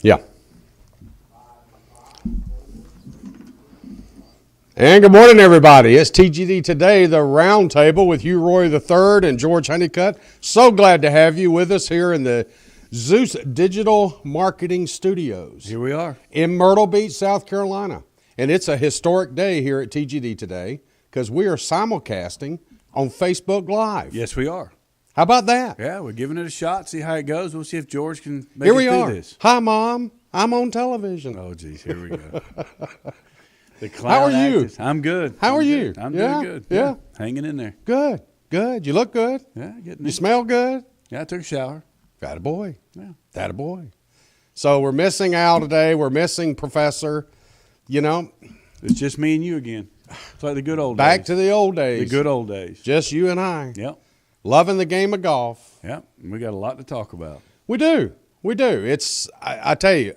Yeah. And good morning, everybody. It's TGD Today, the Roundtable with Hugh Roy III and George Honeycutt. So glad to have you with us here in the Zeus Digital Marketing Studios. Here we are. In Myrtle Beach, South Carolina. And it's a historic day here at TGD Today because we are simulcasting on Facebook Live. Yes, we are. How about that? Yeah, we're giving it a shot, see how it goes. We'll see if George can make Here it we through are. this. Hi, Mom. I'm on television. Oh, geez, here we go. The How are you? actors. I'm good. How are I'm you? good. I'm Yeah? doing good. Yeah. Hanging in there. Good, good. You look good. Yeah, getting You it. smell good. Yeah, I took a shower. That a boy. Yeah. That a boy. So we're missing Al today. We're missing Professor. You know, It's just me and you again. It's like the good old back days. to the old days. The good old days. Just you and I. Yep. Loving the game of golf. Yep. We got a lot to talk about. We do. We do. It's, I tell you,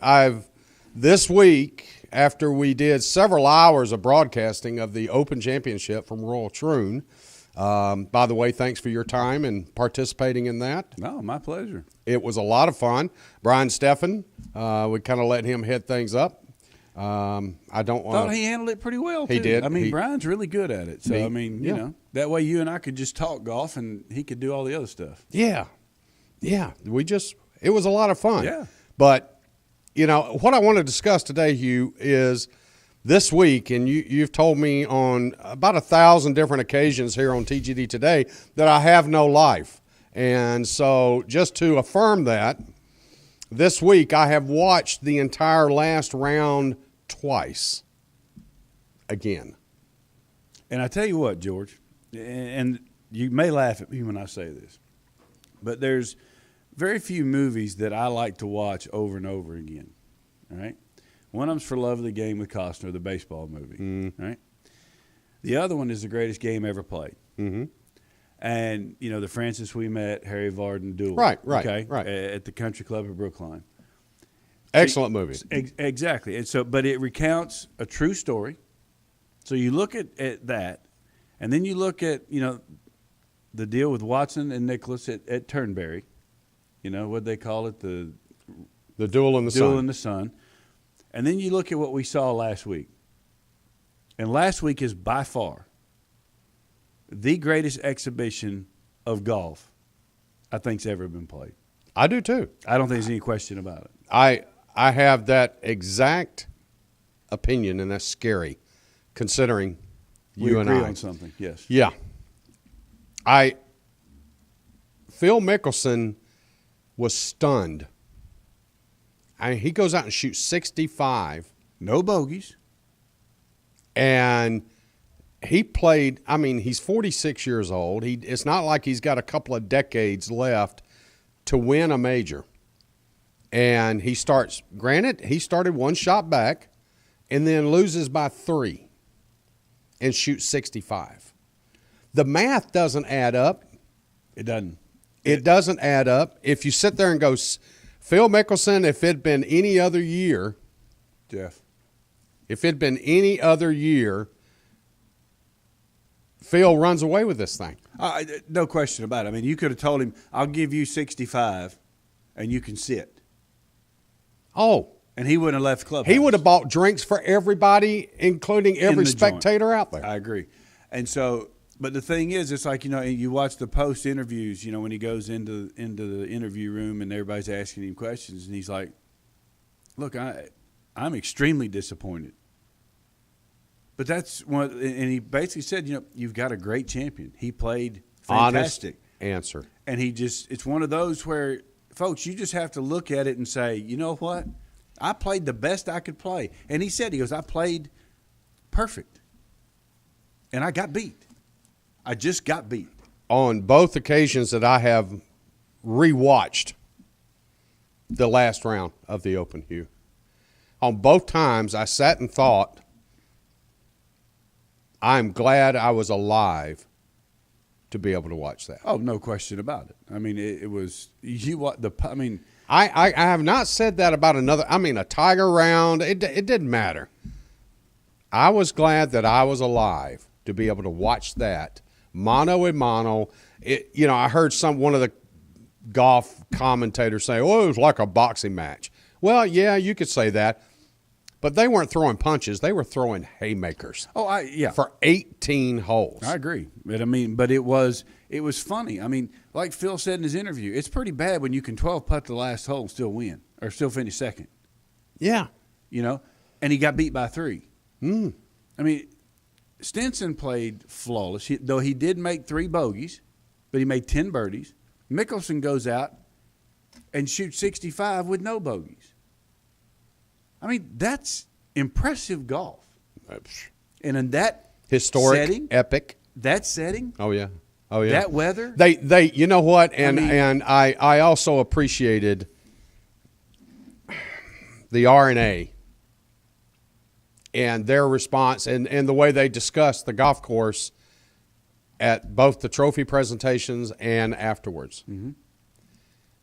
this week, after we did several hours of broadcasting of the Open Championship from Royal Troon, by the way, thanks for your time and participating in that. No, my pleasure. It was a lot of fun. Brian Steffen, we kind of let him head things up. I don't want Thought he handled it pretty well, too. He did. I mean, Brian's really good at it. So, I mean, yeah. you know, that way you and I could just talk golf and he could do all the other stuff. Yeah. Yeah. It was a lot of fun. Yeah. But, you know, what I want to discuss today, Hugh, is this week, and you've told me on about 1,000 different occasions here on TGD Today that I have no life. And so just to affirm that, this week I have watched the entire last round twice again. And I tell you what, George, and you may laugh at me when I say this, but there's very few movies that I like to watch over and over again, all right? One of them's For Love of the Game with Costner, the baseball movie, right? The other one is The Greatest Game Ever Played. Mm-hmm. And, you know, the Francis We Met, Harry Vardon duel. Right, okay, right. At the Country Club of Brookline. Excellent movie. Exactly. And so, but it recounts a true story. So you look at that, and then you look at, you know, the deal with Watson and Nicholas at Turnberry. You know, what they call it, the Duel in the Sun. Duel in the Sun. And then you look at what we saw last week. And last week is by far the greatest exhibition of golf I think's ever been played. I do too. I don't think there's any question about it. I have that exact opinion, and that's scary, considering you and agree I. on something, yes. Yeah. Phil Mickelson was stunned. He goes out and shoots 65. No bogeys. And he played, I mean, he's 46 years old. It's not like he's got a couple of decades left to win a major. And he started one shot back and then loses by 3 and shoots 65. The math doesn't add up. It doesn't. It doesn't add up. If you sit there and go, Phil Mickelson, if it'd been any other year, Jeff. if it'd been any other year, Phil runs away with this thing. No question about it. I mean, you could have told him, I'll give you 65 and you can sit. Oh. And he wouldn't have left the clubhouse. He would have bought drinks for everybody, including every the spectator out there. I agree. And so, but the thing is, it's like, you know, you watch the post interviews, you know, when he goes into the interview room and everybody's asking him questions, and he's like, look, I'm extremely disappointed. But that's one, and he basically said, you know, you've got a great champion. He played fantastic. Honest answer. And it's one of those where, folks, you just have to look at it and say, you know what? I played the best I could play. And he said, I played perfect. And I got beat. I just got beat. On both occasions that I have rewatched the last round of the Open, Hugh, on both times I sat and thought, I'm glad I was alive to be able to watch that. Oh, no question about it. I mean, it was I have not said that about a Tiger round. It didn't matter. I was glad that I was alive to be able to watch that mano a mano. I heard one of the golf commentators say, "Oh, it was like a boxing match." Well, yeah, you could say that. But they weren't throwing punches. They were throwing haymakers. Oh, yeah. For 18 holes. I agree. But it was funny. I mean, like Phil said in his interview, it's pretty bad when you can 12 putt the last hole and still win or still finish second. Yeah. You know, and he got beat by 3. Mm. I mean, Stenson played flawless, though he did make 3 bogeys, but he made 10 birdies. Mickelson goes out and shoots 65 with no bogeys. I mean, that's impressive golf. And in that historic, setting, epic. That setting, oh yeah, that weather. They, you know what? And I also appreciated the R&A and their response and the way they discussed the golf course at both the trophy presentations and afterwards. Mm-hmm.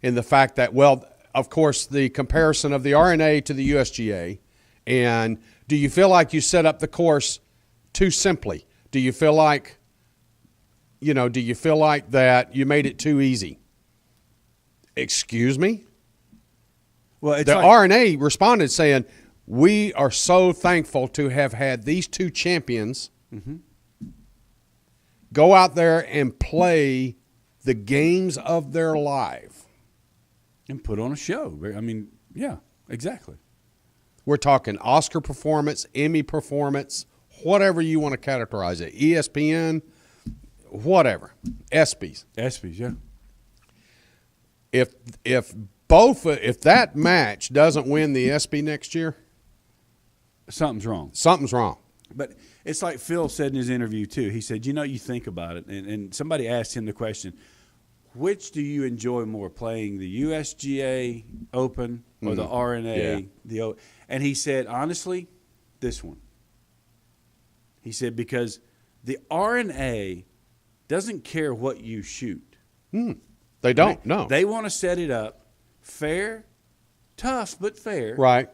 And the fact that, well, of course, the comparison of the R&A to the USGA, and do you feel like you set up the course too simply? Do you feel like, that you made it too easy? Excuse me? Well, the R&A responded saying, we are so thankful to have had these 2 champions go out there and play the games of their life. And put on a show. I mean, yeah, exactly. We're talking Oscar performance, Emmy performance, whatever you want to categorize it. ESPN, whatever. ESPYs. ESPYs, yeah. If that match doesn't win the ESPY next year, something's wrong. Something's wrong. But it's like Phil said in his interview, too. He said, you think about it, and somebody asked him the question, which do you enjoy more, playing the USGA Open or the R&A? Yeah. And he said, honestly, this one. He said, because the R&A doesn't care what you shoot. They don't, no. They want to set it up fair, tough but fair. Right.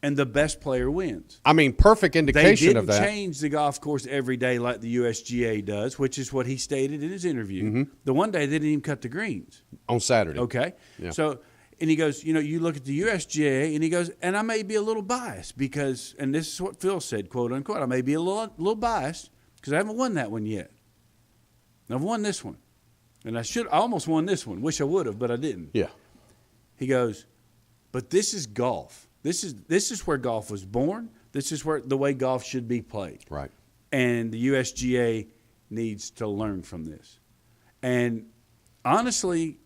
And the best player wins. I mean, perfect indication of that. They didn't change the golf course every day like the USGA does, which is what he stated in his interview. Mm-hmm. The one day they didn't even cut the greens. On Saturday. Okay. Yeah. So, and he goes, you look at the USGA, and he goes, and I may be a little biased because, and this is what Phil said, quote unquote, I may be a little biased because I haven't won that one yet. I've won this one. And I almost won this one. Wish I would have, but I didn't. Yeah. He goes, but this is golf. This is where golf was born. This is where the way golf should be played. Right. And the USGA needs to learn from this. And honestly,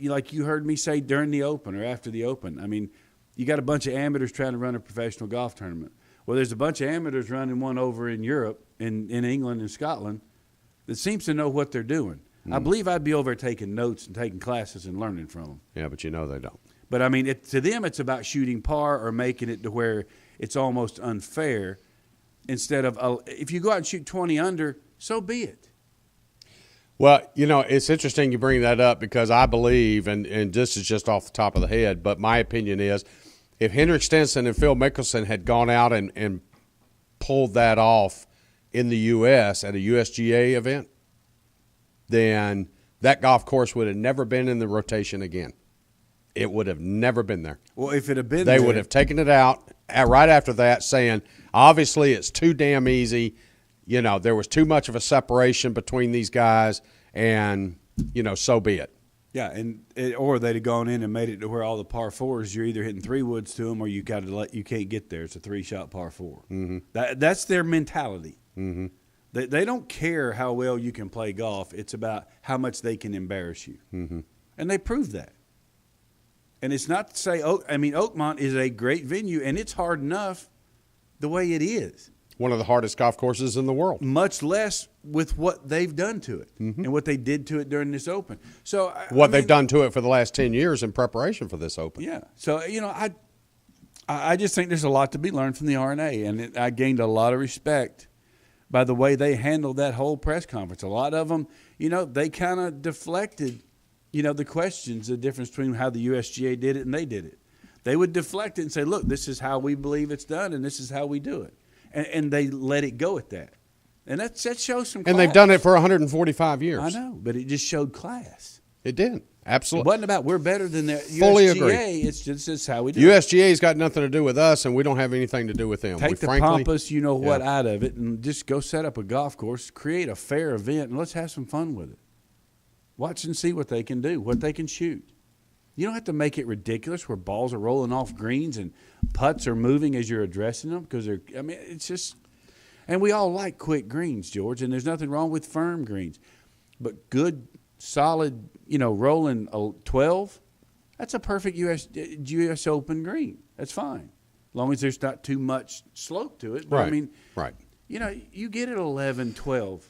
like you heard me say during the Open or after the Open, I mean, you got a bunch of amateurs trying to run a professional golf tournament. Well, there's a bunch of amateurs running one over in Europe, in England and Scotland, that seems to know what they're doing. I believe I'd be over taking notes and taking classes and learning from them. Yeah, but they don't. But, I mean, to them it's about shooting par or making it to where it's almost unfair instead of if you go out and shoot 20 under, so be it. Well, it's interesting you bring that up because I believe, and this is just off the top of the head, but my opinion is if Henrik Stenson and Phil Mickelson had gone out and pulled that off in the U.S. at a USGA event, then that golf course would have never been in the rotation again. It would have never been there. Well, if it had been they would have taken it out right after that, saying, obviously it's too damn easy. There was too much of a separation between these guys, and, so be it. Yeah, or they'd have gone in and made it to where all the par fours, you're either hitting 3 woods to them or you can't get there. It's a 3-shot par 4. Mm-hmm. That's their mentality. Mm-hmm. They don't care how well you can play golf. It's about how much they can embarrass you. Mm-hmm. And they proved that. And it's not to say Oakmont is a great venue, and it's hard enough the way it is. One of the hardest golf courses in the world. Much less with what they've done to it and what they did to it during this Open. So they've done to it for the last 10 years in preparation for this Open. Yeah. So, I just think there's a lot to be learned from the R&A, and I gained a lot of respect by the way they handled that whole press conference. A lot of them, they kind of deflected, the questions, the difference between how the USGA did it and they did it. They would deflect it and say, look, this is how we believe it's done, and this is how we do it. And they let it go at that. And that shows some class. And they've done it for 145 years. I know, but it just showed class. It did. It Absolutely. wasn't about we're better than the Fully USGA. agree. It's just how we do it. USGA's got nothing to do with us, and we don't have anything to do with them. Take the pompous, what, out of it, and just go set up a golf course, create a fair event, and let's have some fun with it. Watch and see what they can do, what they can shoot. You don't have to make it ridiculous where balls are rolling off greens and putts are moving as you're addressing them because it's just – and we all like quick greens, George, and there's nothing wrong with firm greens. But good, solid, rolling 12, that's a perfect US Open green. That's fine, as long as there's not too much slope to it. But Right. Right. You get it 11, 12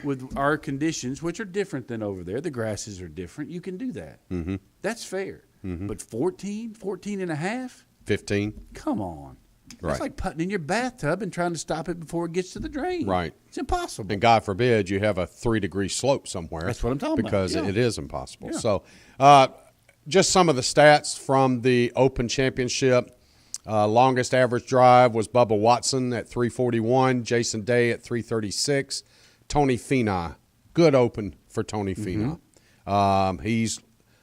with our conditions, which are different than over there. The grasses are different. You can do that. Mm-hmm. That's fair. Mm-hmm. But 14 and a half? 15. Come on. Right. That's like putting in your bathtub and trying to stop it before it gets to the drain. Right. It's impossible. And God forbid you have a 3-degree slope somewhere. That's what I'm talking about. Because Yeah. it is impossible. Yeah. So just some of the stats from the Open Championship. Longest average drive was Bubba Watson at 341, Jason Day at 336, Tony Finau. Good Open for Tony Finau. He's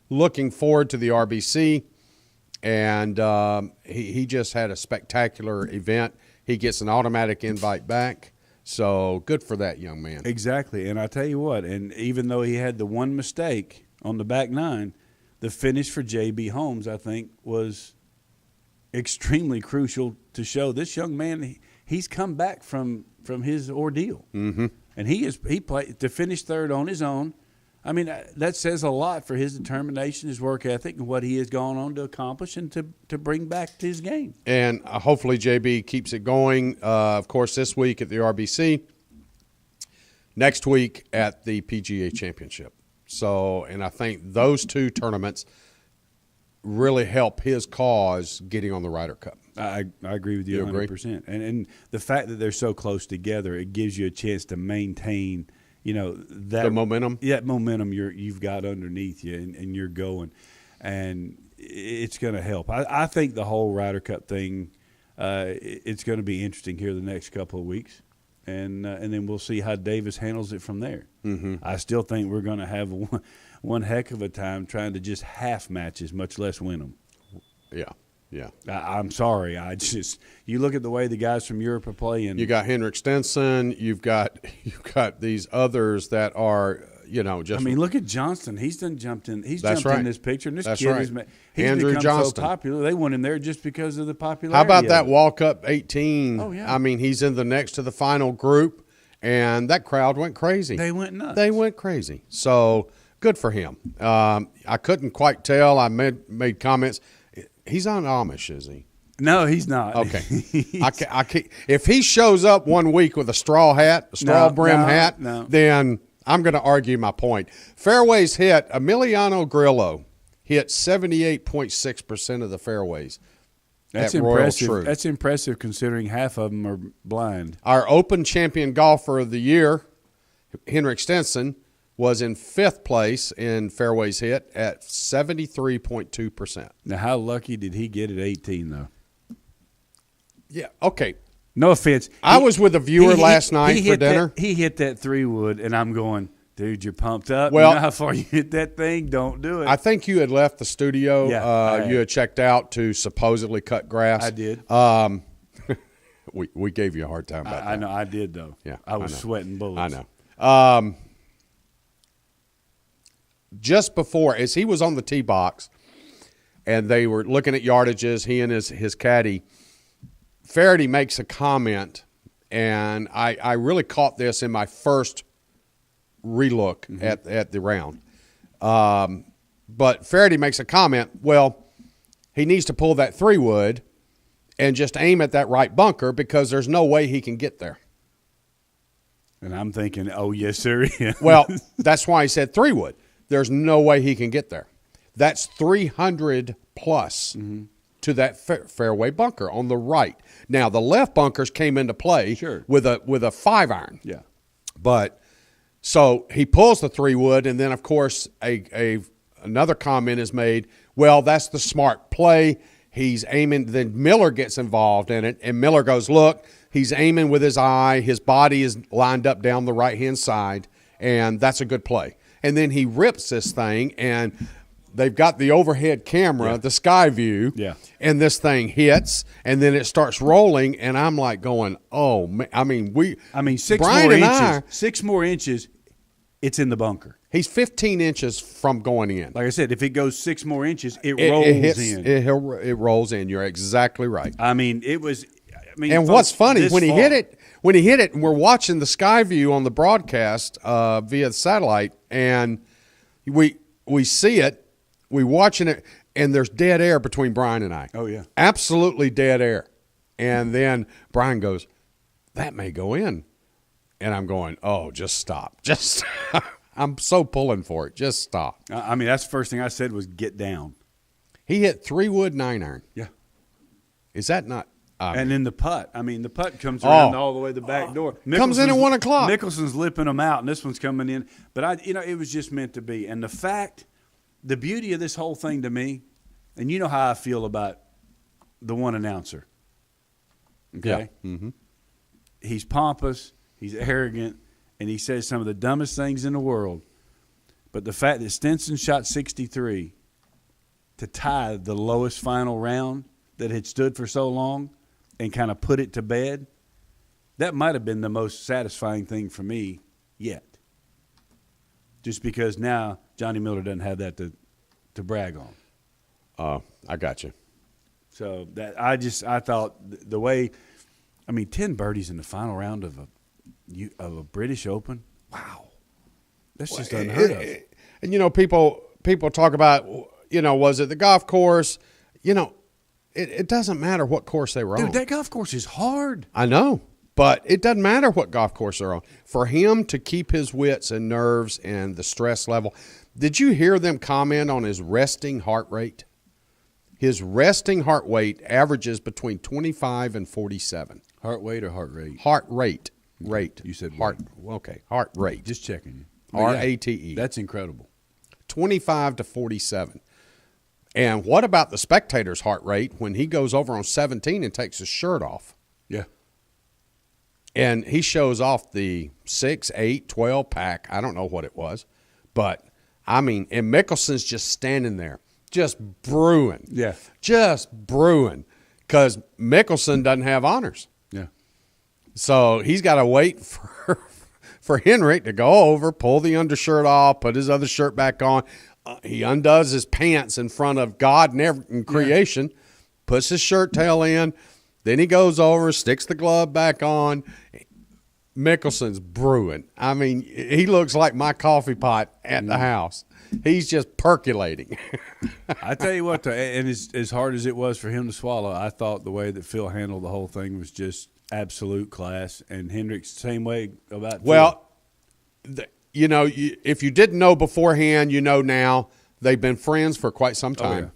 looking forward to the RBC, and he just had a spectacular event. He gets an automatic invite back, so good for that young man. Exactly. And I tell you what, and even though he had the one mistake on the back nine, the finish for J.B. Holmes, I think, was extremely crucial to show this young man he's come back from his ordeal. Mm-hmm. And he played to finish third on his own. I mean, that says a lot for his determination, his work ethic, and what he has gone on to accomplish and to bring back to his game. And hopefully JB keeps it going. Of course, this week at the RBC, next week at the PGA Championship. So, and I think those two tournaments really help his cause getting on the Ryder Cup. I agree with you 100%. And the fact that they're so close together, it gives you a chance to maintain, that The momentum. Yeah, that momentum you've got underneath you, and you're going, and it's going to help. I think the whole Ryder Cup thing, it's going to be interesting here the next couple of weeks, and then we'll see how Davis handles it from there. Mm-hmm. I still think we're going to have one heck of a time trying to just half matches, much less win them. Yeah, yeah. I'm sorry. You look at the way the guys from Europe are playing. You got Henrik Stenson. You've got these others that are just. I mean, look at Johnston. He's jumped in. He's That's jumped right. in this picture, and this That's kid right. he's Andrew become Johnston. so popular. They want him there just because of the popularity. How about of that it. walk up 18? Oh, yeah. I mean, he's in the next to the final group, and that crowd went crazy. They went nuts. They went crazy. So good for him. I couldn't quite tell. I made comments. He's on Amish, is he? No, he's not. Okay. I can't, if he shows up one week with a straw brim hat, then I'm going to argue my point. Fairways hit, Emiliano Grillo hit 78.6% of the fairways. That's at Royal impressive. Trout. That's impressive considering half of them are blind. Our Open champion golfer of the year, Henrik Stenson, was in 5th place in fairways hit at 73.2%. Now, how lucky did he get at 18, though? Yeah, okay. No offense. I was with a viewer last night for dinner. He hit that 3-wood, and I'm going, dude, you're pumped up. Well, you know how far you hit that thing? Don't do it. I think you had left the studio. Yeah, you had checked out to supposedly cut grass. I did. We gave you a hard time about that. I know. I did, though. Yeah, I was I know. sweating bullets. I know. Just before, as he was on the tee box, and they were looking at yardages, he and his caddy, Faraday makes a comment, and I really caught this in my first relook at the round. But Faraday makes a comment, well, he needs to pull that 3-wood and just aim at that right bunker because there's no way he can get there. And I'm thinking, oh, yes, sir. Well, that's why he said 3-wood. There's no way he can get there. That's 300 plus to that fairway bunker on the right. Now, the left bunkers came into play with a 5-iron. Yeah. But so he pulls the 3-wood, and then, of course, another comment is made, well, that's the smart play. He's aiming. Then Miller gets involved in it, and Miller goes, look, he's aiming with his eye. His body is lined up down the right-hand side, and that's a good play. and then he rips this thing, and they've got the overhead camera, the sky view, and this thing hits, and then it starts rolling, and I'm like going, oh, man. I mean, six more inches, it's in the bunker. He's 15 inches from going in. Like I said, if it goes 6 more inches, it rolls in. It rolls in. You're exactly right. I mean, it was. And folks, what's funny, when he hit it, and we're watching the sky view on the broadcast via satellite, and we see it, we watching it, and there's dead air between Brian and I. Oh, yeah. Absolutely dead air. And then Brian goes, that may go in. And I'm going, oh, just stop. Just stop. I'm so pulling for it. Just stop. I mean, that's the first thing I said was get down. He hit 3-wood 9-iron. Yeah. Is that not? And then the putt. I mean, the putt comes around all the way to the back door. Comes in at 1 o'clock. Mickelson's lipping them out, and this one's coming in. But, it was just meant to be. And the beauty of this whole thing to me, and you know how I feel about the one announcer. Okay? Yeah. Mm-hmm. He's pompous. He's arrogant. And he says some of the dumbest things in the world. But the fact that Stinson shot 63 to tie the lowest final round that had stood for so long and kind of put it to bed, that might have been the most satisfying thing for me yet. Just because now Johnny Miller doesn't have that to brag on. I got you. So that I thought the way, 10 birdies in the final round of a British Open. Wow, that's just unheard of. And people talk about, was it the golf course? It doesn't matter what course they were on. Dude, that golf course is hard. I know, but it doesn't matter what golf course they're on. For him to keep his wits and nerves and the stress level. Did you hear them comment on his resting heart rate? His resting heart rate averages between 25 and 47. Heart rate or heart rate? Heart rate. Rate. You said heart. Rate. Okay, heart rate. Just checking you. R-A-T-E. That's incredible. 25 to 47. And what about the spectator's heart rate when he goes over on 17 and takes his shirt off? Yeah. And he shows off the 6, 8, 12 pack. I don't know what it was. But, and Mickelson's just standing there, just brewing. Yeah. Just brewing. Because Mickelson doesn't have honors. Yeah. So he's got to wait for Henrik to go over, pull the undershirt off, put his other shirt back on. He undoes his pants in front of God and creation, puts his shirt tail in. Then he goes over, sticks the glove back on. Mickelson's brewing. He looks like my coffee pot at the house. He's just percolating. I tell you what, and as hard as it was for him to swallow, I thought the way that Phil handled the whole thing was just absolute class. And Hendrick's the same way about Phil. If you didn't know beforehand, you know now. They've been friends for quite some time.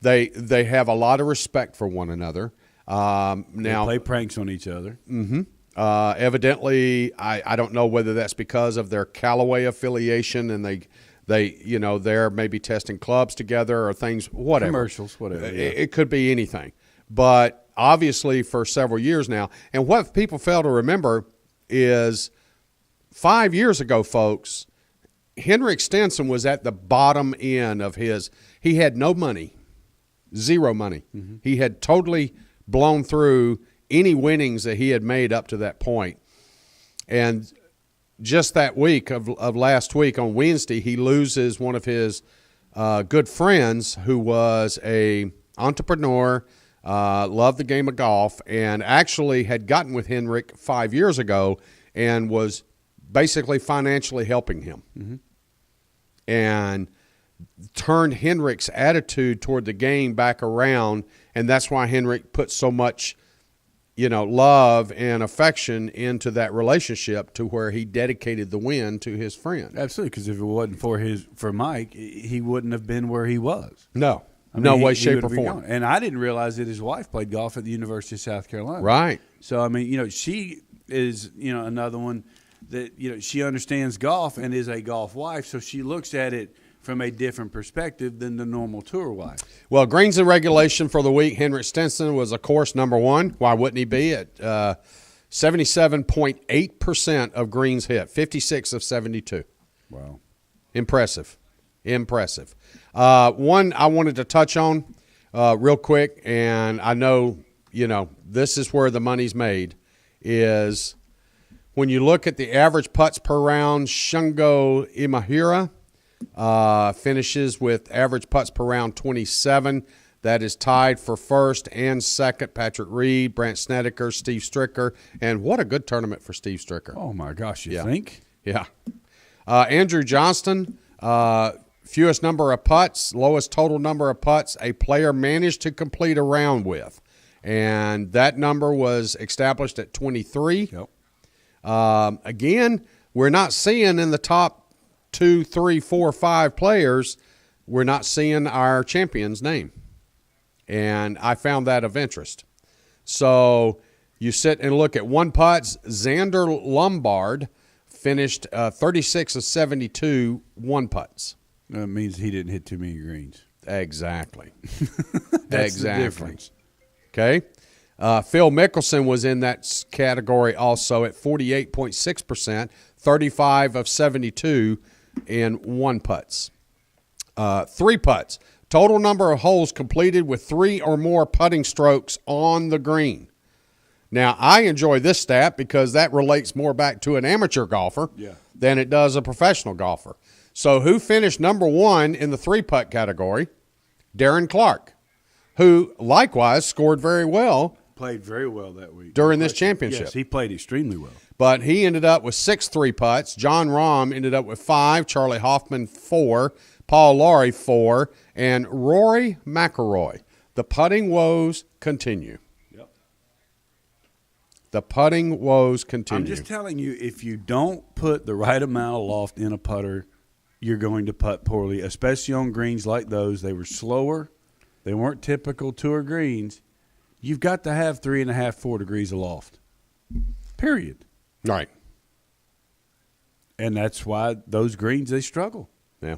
Oh, yeah. They have a lot of respect for one another. Now they play pranks on each other. Mm-hmm. Evidently, I don't know whether that's because of their Callaway affiliation, and they're maybe testing clubs together or things, whatever. Commercials, whatever. Yeah. It could be anything. But obviously for several years now, and what people fail to remember is 5 years ago, folks, Henrik Stenson was at the bottom end of he had no money, zero money. Mm-hmm. He had totally blown through any winnings that he had made up to that point. And just that week of last week on Wednesday, he loses one of his good friends who was a entrepreneur, loved the game of golf, and actually had gotten with Henrik 5 years ago and was basically financially helping him. Mm-hmm. And turned Henrik's attitude toward the game back around, and that's why Henrik put so much love and affection into that relationship to where he dedicated the win to his friend. Absolutely, because if it wasn't for Mike, he wouldn't have been where he was. No. No way, shape, or form. And I didn't realize that his wife played golf at the University of South Carolina. Right. So, she is, another one that, she understands golf and is a golf wife, so she looks at it from a different perspective than the normal tour wife. Well, greens in regulation for the week, Henrik Stenson was, of course, number one. Why wouldn't he be? At 77.8% of greens hit, 56 of 72. Wow. Impressive. One I wanted to touch on real quick, and I know, this is where the money's made, is when you look at the average putts per round, Shungo Imahira finishes with average putts per round 27. That is tied for first and second. Patrick Reed, Brandt Snedeker, Steve Stricker, and what a good tournament for Steve Stricker. Oh, my gosh, you think? Yeah. Andrew Johnston, fewest number of putts, lowest total number of putts a player managed to complete a round with. And that number was established at 23. Yep. Again, we're not seeing in the top 2, 3, 4, 5 players, we're not seeing our champion's name. And I found that of interest. So you sit and look at one putts. Xander Lombard finished 36 of 72 one putts. That means he didn't hit too many greens. Exactly. That's the difference. Okay. Phil Mickelson was in that category also at 48.6%, 35 of 72 in one putts. 3 putts. Total number of holes completed with 3 or more putting strokes on the green. Now, I enjoy this stat because that relates more back to an amateur golfer than it does a professional golfer. So who finished number 1 in the 3-putt category? Darren Clark, who likewise scored very well. Played very well that week. During this championship. Yes, he played extremely well. But he ended up with 6 3-putts. John Rahm ended up with 5. Charlie Hoffman, 4. Paul Lawrie, 4. And Rory McIlroy. The putting woes continue. Yep. The putting woes continue. I'm just telling you, if you don't put the right amount of loft in a putter, you're going to putt poorly, especially on greens like those. They were slower. They weren't typical tour greens. You've got to have 3.5, 4 degrees of loft, period. Right. And that's why those greens, they struggle. Yeah.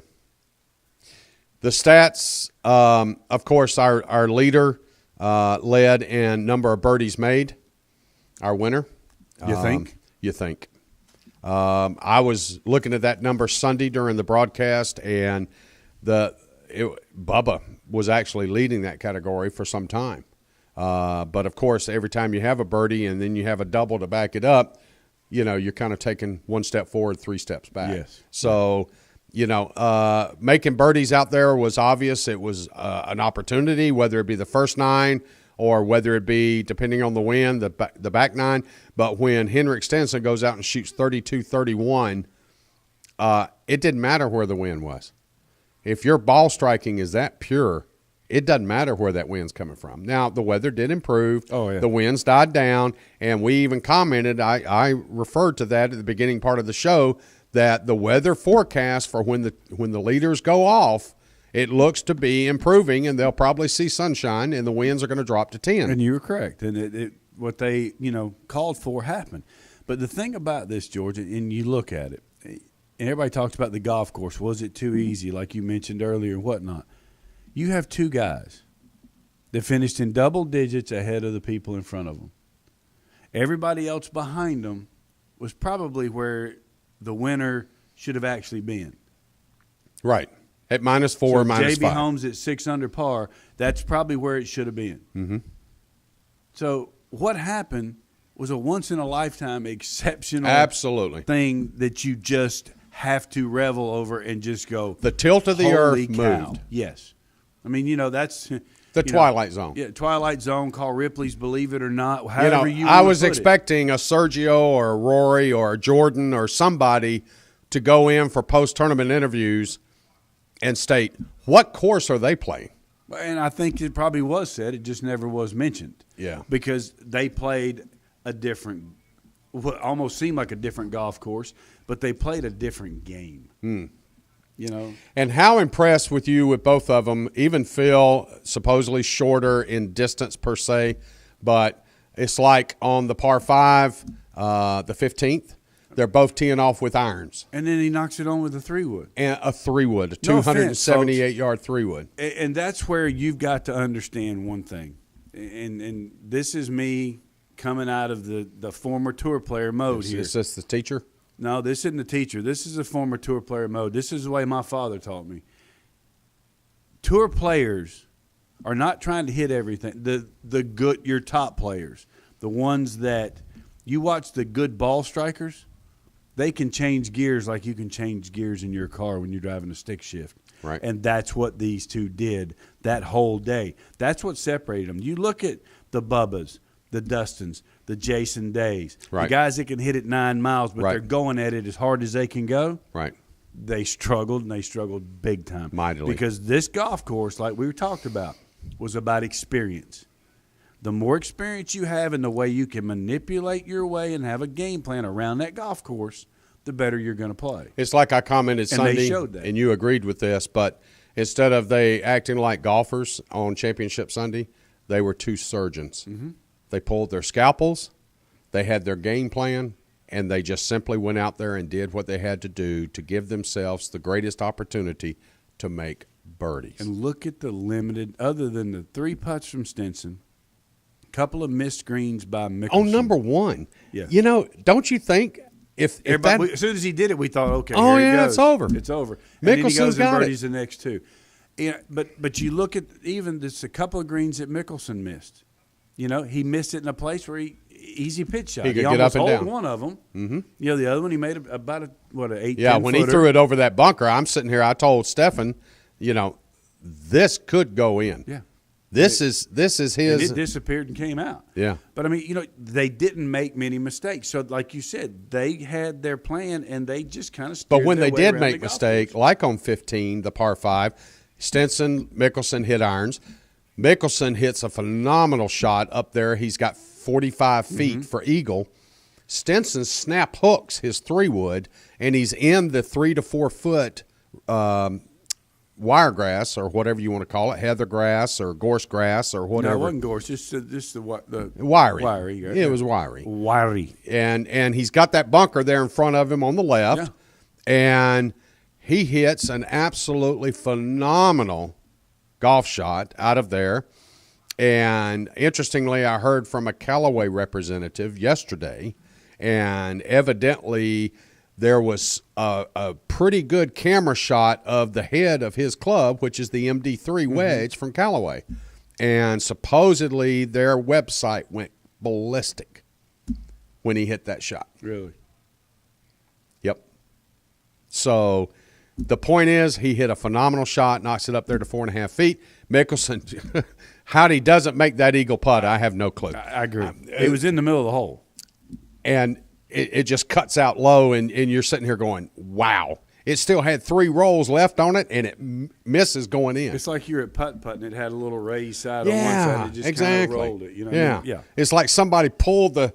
The stats, of course, our leader led in number of birdies made, our winner. You think? You think. I was looking at that number Sunday during the broadcast, and Bubba was actually leading that category for some time. But, of course, every time you have a birdie and then you have a double to back it up, you're kind of taking 1 step forward, 3 steps back. Yes. So, making birdies out there was obvious. It was an opportunity, whether it be the first 9 or whether it be, depending on the wind, the back 9. But when Henrik Stenson goes out and shoots 32-31, it didn't matter where the wind was. If your ball striking is that pure, it doesn't matter where that wind's coming from. Now, the weather did improve. Oh, yeah. The winds died down, and we even commented, I referred to that at the beginning part of the show, that the weather forecast for when the leaders go off, it looks to be improving, and they'll probably see sunshine, and the winds are going to drop to 10. And you were correct. And what they called for happened. But the thing about this, George, and you look at it, and everybody talks about the golf course. Was it too easy, like you mentioned earlier, and whatnot? You have 2 guys that finished in double digits ahead of the people in front of them. Everybody else behind them was probably where the winner should have actually been. Right. At -4, so -5. J.B. Holmes at 6 under par, that's probably where it should have been. Mm-hmm. So what happened was a once-in-a-lifetime exceptional Absolutely. thing that you just have to revel over and just go, The tilt of the holy earth cow. moved. Yes. I mean, that's The Twilight Zone. Yeah, Twilight Zone, call Ripley's Believe It or Not, however you I wanna was put expecting a Sergio or a Rory or a Jordan or somebody to go in for post-tournament interviews and state, what course are they playing? it. And I think it probably was said. It just never was mentioned. Yeah. Because they played a different, what almost seemed like a different golf course, but they played a different game. And how impressed with you with both of them, even Phil, supposedly shorter in distance per se, but it's like on the par 5, the 15th, they're both teeing off with irons. And then he knocks it on with a 3-wood. And a 3-wood, a No offense, 278-yard 3-wood. And that's where you've got to understand one thing. And this is me coming out of the former tour player mode here. Is this the teacher? No, this isn't a teacher. This is a former tour player mode. This is the way my father taught me. Tour players are not trying to hit everything. The good, your top players, the ones that you watch, the good ball strikers, they can change gears like you can change gears in your car when you're driving a stick shift. Right. And that's what these two did that whole day. That's what separated them. You look at the Bubbas, the Dustins, the Jason Days, Right. the guys that can hit it 9 miles, but Right. they're going at it as hard as they can go. Right. They struggled, and they struggled big time. Mightily. Because this golf course, like we talked about, was about experience. The more experience you have in the way you can manipulate your way and have a game plan around that golf course, the better you're going to play. It's like I commented And they Sunday, showed that. and you agreed with this, but instead of they acting like golfers on Championship Sunday, they were two surgeons. Mm-hmm. They pulled their scalpels, they had their game plan, and they just simply went out there and did what they had to do to give themselves the greatest opportunity to make birdies. And look at the limited, other than the 3 putts from Stinson, couple of missed greens by Mickelson. On number one, Yeah. you know, don't you think if that As soon as he did it, we thought, okay, Oh, here he yeah, goes. it's over. It's over. And then he Mickelson's goes and got it. birdies the next 2. Yeah, but you look at even this a couple of greens that Mickelson missed. You know, he missed it in a place where easy pitch shot. He could get almost up and holed down. one of them. Mm-hmm. You know, the other one he made about an 8. Yeah, when he threw it over that bunker, I'm sitting here. I told Stefan, you know, this could go in. Yeah. This is his. And it disappeared and came out. Yeah. But, I mean, you know, they didn't make many mistakes. So, like you said, they had their plan, and they just kind of steered But when their they way did around make the golf mistake, course. like on 15, the par 5, Stinson, Mickelson hit irons. Mickelson hits a phenomenal shot up there. He's got 45 feet for eagle. Stinson snap hooks his 3-wood, and he's in the 3 to 4 foot wiregrass or whatever you want to call it, heather grass or gorse grass or whatever. No, it wasn't gorse. Just the Wiry. Wiry. Right? Yeah, it was wiry. Wiry. And he's got that bunker there in front of him on the left, and he hits an absolutely phenomenal golf shot out of there. And interestingly, I heard from a Callaway representative yesterday, and evidently there was a pretty good camera shot of the head of his club, which is the MD3 wedge from Callaway. And supposedly their website went ballistic when he hit that shot. Really? Yep. So the point is he hit a phenomenal shot, knocks it up there to 4.5 feet. Mickelson, how he doesn't make that eagle putt, I have no clue. I agree. It was in the middle of the hole. And it just cuts out low, and you're sitting here going, wow. It still had 3 rolls left on it, and it misses going in. It's like you're at putt-putt, and it had a little raised side on one side. It just exactly. kind of rolled it. You know? Yeah. Yeah. It's like somebody pulled the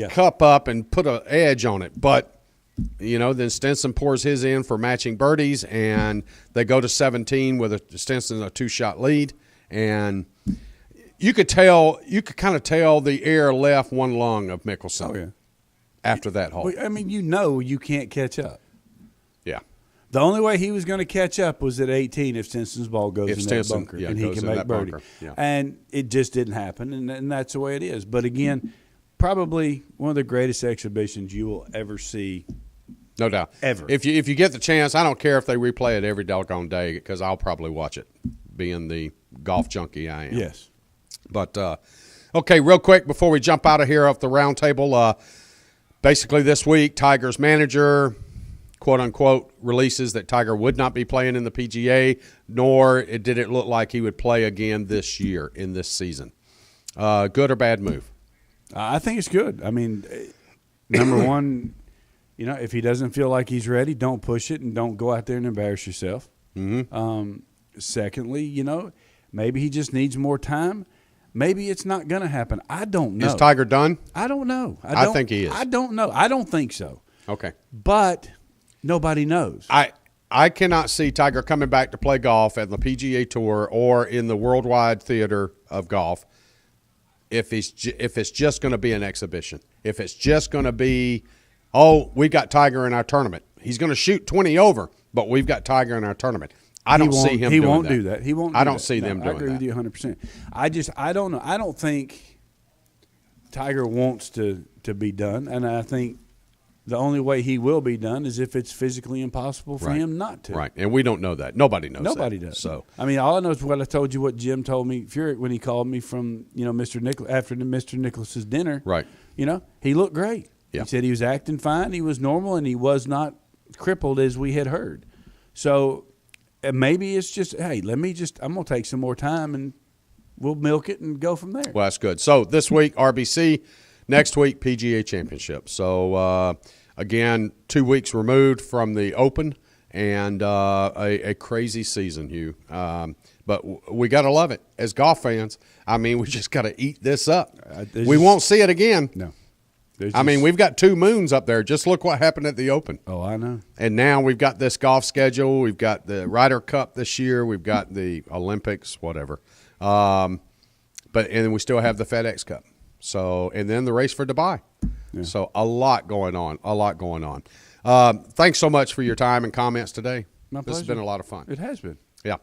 cup up and put an edge on it. But, you know, then Stinson pours his in for matching birdies, and they go to 17 with Stinson a 2-shot lead. And you could kind of tell the air left one lung of Mickelson. Oh, yeah. After that hole. Well, I mean, you know you can't catch up. Yeah. The only way he was going to catch up was at 18 if Stinson's ball goes If in Stinson, that bunker yeah, and he goes can in make that birdie. bunker, yeah. And it just didn't happen, and that's the way it is. But, again, probably one of the greatest exhibitions you will ever see. No doubt. Ever. If you get the chance, I don't care if they replay it every doggone day because I'll probably watch it, being the golf junkie I am. Yes. But, okay, real quick before we jump out of here off the round table, basically this week, Tiger's manager, quote-unquote, releases that Tiger would not be playing in the PGA, nor did it look like he would play again this year in this season. Good or bad move? I think it's good. I mean, number one, you know, if he doesn't feel like he's ready, don't push it and don't go out there and embarrass yourself. Mm-hmm. Secondly, you know, maybe he just needs more time. Maybe it's not going to happen. I don't know. Is Tiger done? I don't know. I think he is. I don't know. I don't think so. Okay. But nobody knows. I cannot see Tiger coming back to play golf at the PGA Tour or in the worldwide theater of golf if it's just going to be an exhibition. If it's just going to be, we got Tiger in our tournament. He's going to shoot 20 over, but we've got Tiger in our tournament. I don't see him doing that. He won't do that. He won't. I don't see them doing that. I agree with you 100%. I don't know. I don't think Tiger wants to be done, and I think The only way he will be done is if it's physically impossible for Right. him not to. Right, and we don't know that. Nobody knows. Nobody that. does. So I mean, all I know is what I told you. What Jim told me when he called me from Mr. after Mr. Nicholas's dinner. right, He looked great. Yeah. He said he was acting fine. He was normal, and he was not crippled as we had heard. So maybe it's just, hey, I'm gonna take some more time and we'll milk it and go from there. well, that's good. So this week RBC, next week PGA Championship. So again, 2 weeks removed from the Open, and a crazy season, Hugh. But we got to love it as golf fans. I mean, we just got to eat this up. We won't see it again. No. I mean, we've got 2 moons up there. Just look what happened at the Open. Oh, I know. And now we've got this golf schedule. We've got the Ryder Cup this year. We've got the Olympics, whatever. And then we still have the FedEx Cup. So, and then the race for Dubai. Yeah. So a lot going on. Thanks so much for your time and comments today. My This has pleasure. been a lot of fun. It has been. Yeah.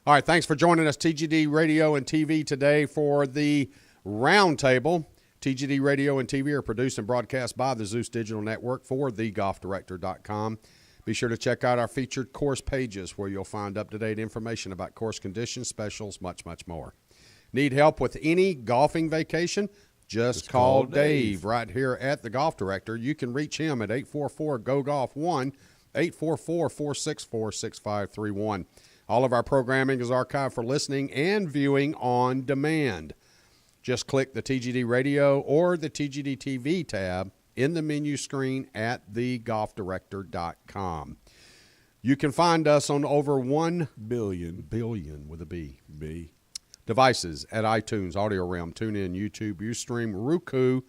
All right. Thanks for joining us, TGD Radio and TV, today for the Roundtable. TGD Radio and TV are produced and broadcast by the Zeus Digital Network for thegolfdirector.com. Be sure to check out our featured course pages where you'll find up-to-date information about course conditions, specials, much, much more. Need help with any golfing vacation? Just call Dave right here at the Golf Director. You can reach him at 844-GO-GOLF-1, 844-464-6531. All of our programming is archived for listening and viewing on demand. Just click the TGD Radio or the TGD TV tab in the menu screen at thegolfdirector.com. You can find us on over 1 billion with a B devices at iTunes, Audio Realm, TuneIn, YouTube, Ustream, Roku,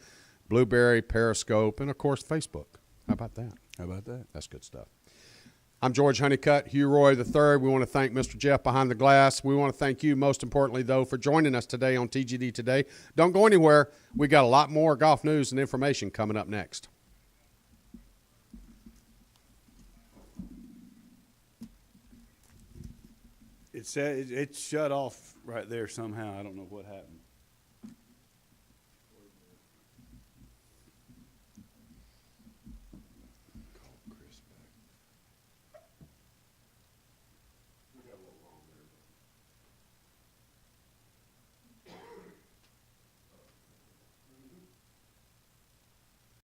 Blueberry, Periscope, and, of course, Facebook. How about that? That's good stuff. I'm George Honeycutt, Hugh Roy III. We want to thank Mr. Jeff behind the glass. We want to thank you, most importantly, though, for joining us today on TGD Today. Don't go anywhere. We got a lot more golf news and information coming up next. It shut off right there somehow. I don't know what happened.